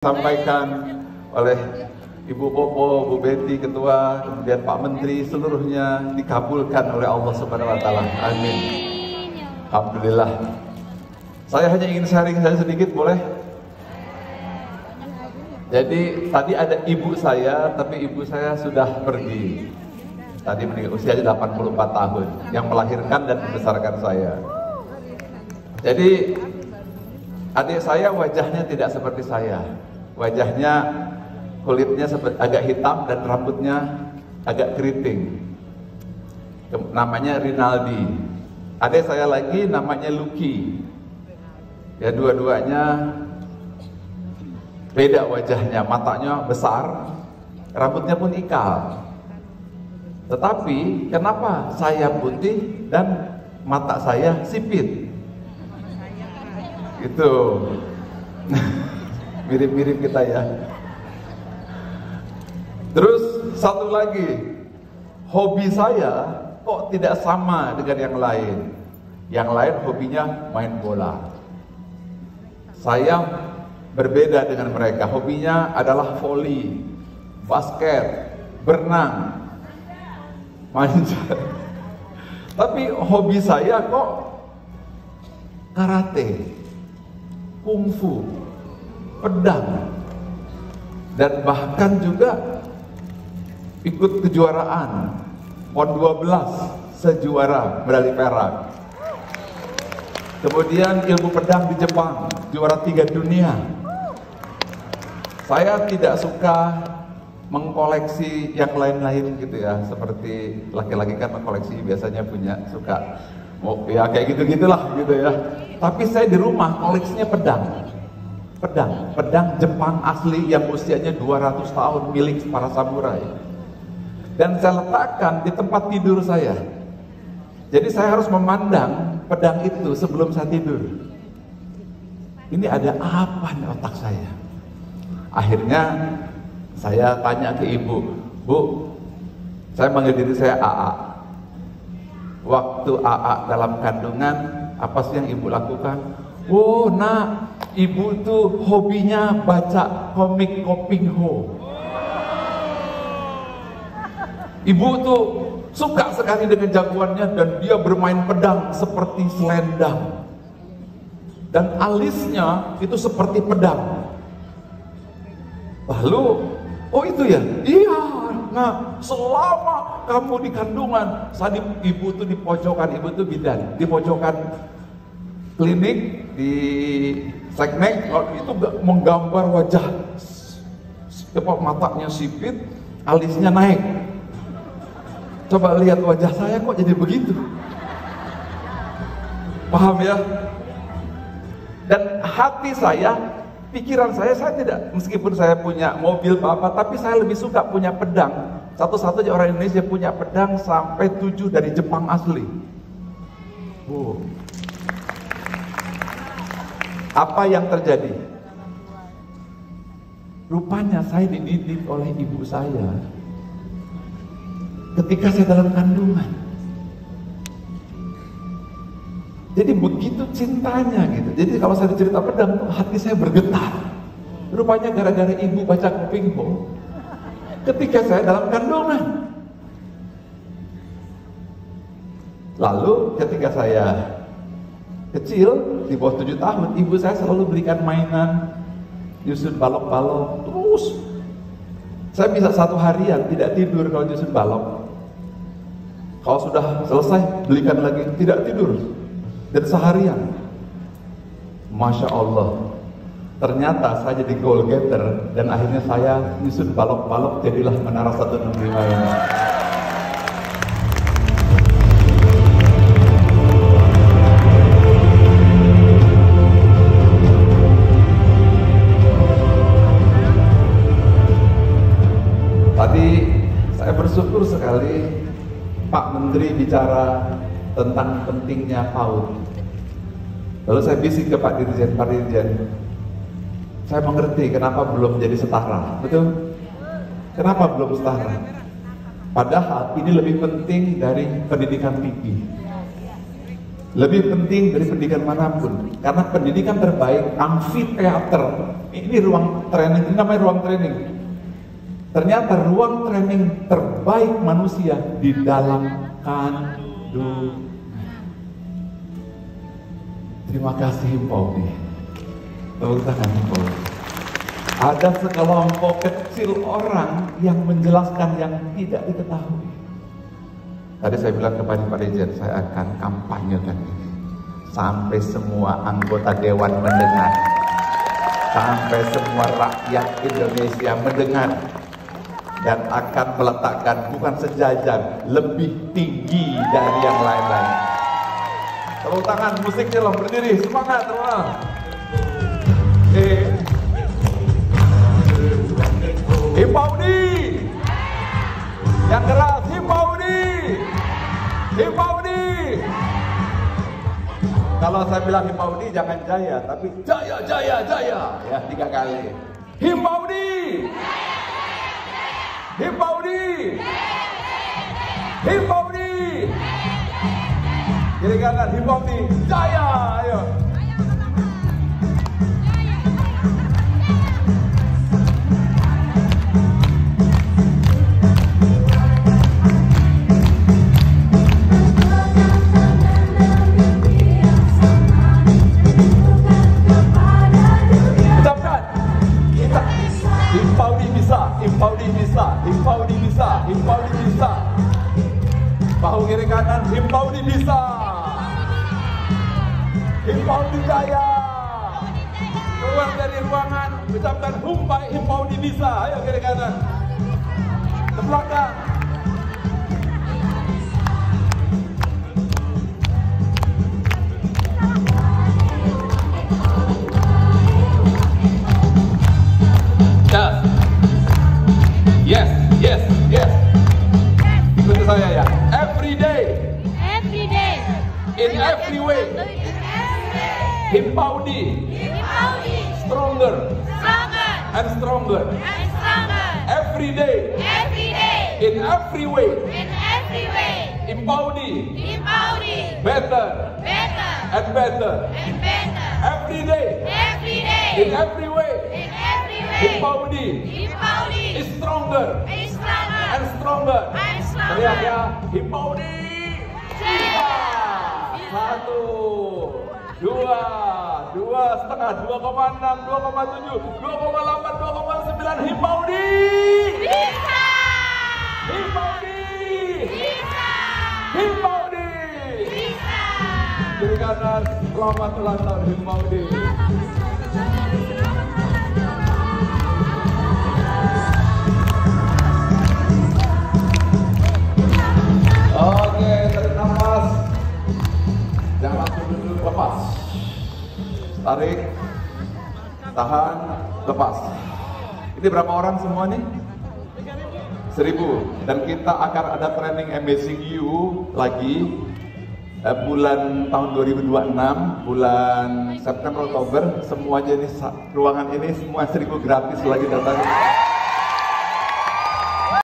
Sampaikan oleh Ibu Popo, Bu Betty, Ketua, kemudian Pak Menteri, seluruhnya dikabulkan oleh Allah Subhanahu Wa Taala. Amin. Alhamdulillah. Saya hanya ingin sharing saja sedikit, boleh? Jadi tadi ada ibu saya, tapi ibu saya sudah pergi. Tadi meninggal, usianya 84 tahun, yang melahirkan dan membesarkan saya. Jadi adik saya wajahnya tidak seperti saya. Wajahnya, kulitnya agak hitam dan rambutnya agak keriting. Namanya Rinaldi. Adik saya lagi namanya Lucky. Ya, dua-duanya beda wajahnya, matanya besar, rambutnya pun ikal. Tetapi kenapa saya putih dan mata saya sipit? Itu mirip-mirip kita ya. Terus satu lagi, hobi saya kok tidak sama dengan yang lain. Yang lain hobinya main bola. Saya berbeda dengan mereka. Hobinya adalah voli, basket, berenang, manjat. Tapi hobi saya kok karate, kungfu, pedang, dan bahkan juga ikut kejuaraan PON 12 sejuara medali perak. Kemudian ilmu pedang di Jepang juara 3 dunia. Saya tidak suka mengkoleksi yang lain-lain gitu ya, seperti laki-laki kan mengkoleksi biasanya punya suka ya kayak gitu-gitulah gitu ya. Tapi saya di rumah koleksinya pedang Jepang asli yang usianya 200 tahun milik para samurai. Dan saya letakkan di tempat tidur saya. Jadi saya harus memandang pedang itu sebelum saya tidur. Ini ada apa di otak saya? Akhirnya saya tanya ke ibu, Bu, saya manggil diri saya AA. Waktu AA dalam kandungan, apa sih yang ibu lakukan? Oh, nak, ibu tuh hobinya baca komik Kopingho. Ibu tuh suka sekali dengan jagoannya dan dia bermain pedang seperti selendang. Dan alisnya itu seperti pedang. Lalu, oh itu ya? Iya. Nah, selama kamu di kandungan, ibu tuh di pojokan, ibu tuh bidan, di pojokan klinik di Seknek, itu menggambar wajah, matanya sipit, alisnya naik. Coba lihat wajah saya kok jadi begitu. Paham ya? Dan hati saya, pikiran saya tidak, meskipun saya punya mobil apa, tapi saya lebih suka punya pedang. Satu-satunya orang Indonesia punya pedang sampai 7 dari Jepang asli. Apa yang terjadi? Rupanya saya dididik oleh ibu saya ketika saya dalam kandungan. Jadi begitu cintanya gitu. Jadi kalau saya cerita pedang, hati saya bergetar. Rupanya gara-gara ibu baca Kopingho ketika saya dalam kandungan. Lalu ketika saya kecil, di bawah 7 tahun, ibu saya selalu berikan mainan, nyusun balok-balok. Terus saya bisa 1 harian tidak tidur kalau nyusun balok. Kalau sudah selesai, belikan lagi, tidak tidur. Dan seharian, Masya Allah, ternyata saya jadi goal getter. Dan akhirnya saya nyusun balok-balok, jadilah Menara 165 ini. Tadi saya bersyukur sekali Pak Menteri bicara tentang pentingnya PAUD. Lalu saya bisik ke Pak Dirjen, saya mengerti kenapa belum jadi setara. Betul? Kenapa belum setara? Padahal ini lebih penting dari pendidikan tinggi. Lebih penting dari pendidikan manapun, karena pendidikan terbaik, amfiteater, ini ruang training, ini namanya ruang training. Ternyata ruang training terbaik manusia di dalam kandungan. Terima kasih Himpaudi. Tepuk tangan Himpaudi. Ada sekelompok kecil orang yang menjelaskan yang tidak diketahui. Tadi saya bilang kepada Pak Dirjen, saya akan kampanyekan ini sampai semua anggota dewan mendengar, sampai semua rakyat Indonesia mendengar, dan akan meletakkan bukan sejajar, lebih tinggi dari yang lain-lain. Tepuk tangan, musiknya loh, berdiri, semangat teman. Himpaudi, yang keras, Himpaudi. Himpaudi. Kalau saya bilang Himpaudi jangan jaya, tapi jaya, jaya, jaya. Ya, 3 kali. Himpaudi. Himpaudi. Himpaudi. Kiri kanan, Himpaudi. Jaya, ayo. Himpaudi bisa, Himpaudi bisa. Bahu kiri kanan, Himpaudi bisa. Himpaudi jaya. Keluar dari ruangan, ucapkan humpai, Himpaudi bisa. Ayo kiri kanan. Ke belakang. Yes, yes, yes. Ikuti saya ya. Every day. Every day. In every way. Himpaudi. Himpaudi. Stronger. Stronger. And stronger. And stronger. Every day. Every day. In every way. In every way. Himpaudi. Himpaudi. Better. Better. And better. And better. Every day. Every day. In every way. In every way. Himpaudi. Himpaudi. Is stronger. Is stronger. And stronger. And stronger. Teriak ya. Himpaudi. Jaya. 1, 2, 2,5, 2,6, 2,7, 2,8, 2,9. Himpaudi. Bisa. Himpaudi. Bisa. Himpaudi. Bisa. Kiri kanan, selamat ulang tahun Himpaudi. Oke, tarik nafas. Jangan langsung duduk, lepas. Tarik, tahan, lepas. Ini berapa orang semua nih? 1000. Dan kita akan ada training Amazing You lagi bulan tahun 2026, bulan September Oktober. Semuanya ini ruangan ini semua 1000 gratis lagi datang.